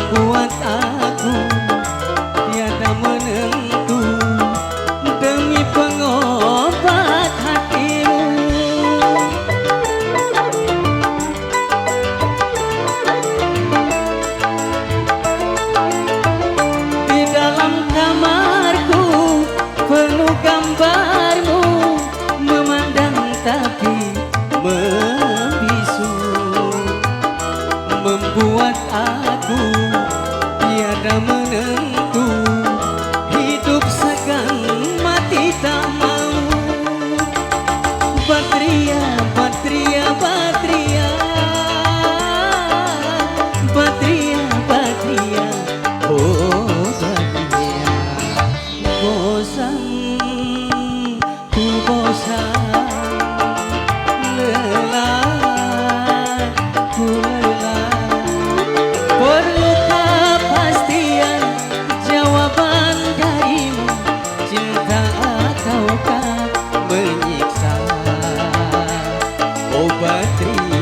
membuat aku tiada menentu demi pengobat hatimu. Di dalam kamarku penuh gambarmu, memandang tapi membisu, membuat aku tiada menentu, hidup segan mati tak mau. Batria, Batria, Batria, Batria, Batria, oh Batria. Bosan, ku bosan, lelah, ku lelah. Perlu kepastian jawaban darimu, cinta ataukah menyiksa, oh Batria.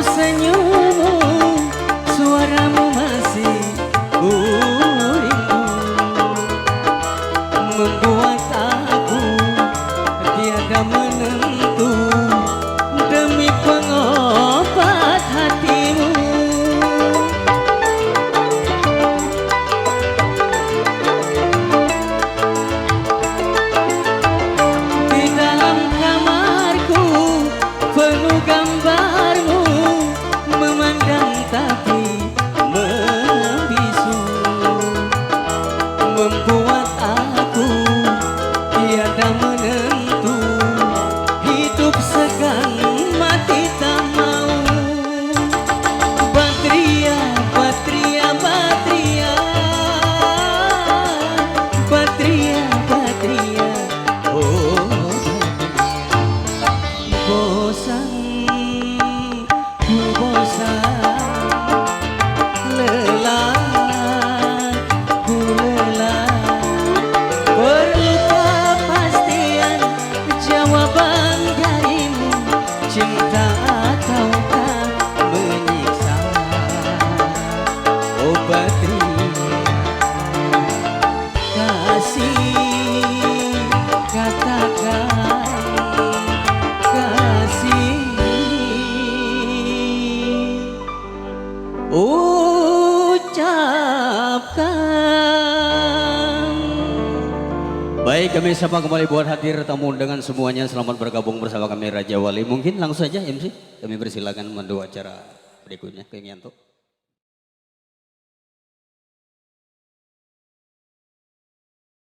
Senyummu, suaramu masih ku rindu, membuat aku tiada menentu demi pengobat hatimu. Di dalam kamarku penuh gambarmu, memandang tapi membisu, membuat aku tiada menentu, hidup segan mati tak mau. Batria, Batria, Batria, Batria, Batria, oh Batria. Bosan, ku bosan, lelah, ku lelah. Perlu kepastian jawaban darimu, cinta ataukah menyiksa, oh Batria. Kasih, katakan kasih, ucapkan. Baik, kami sapa kembali buat hadir tamu dengan semuanya. Selamat bergabung bersama kami Raja Wali. Mungkin langsung saja MC kami persilakan mandu acara berikutnya ke Yanto.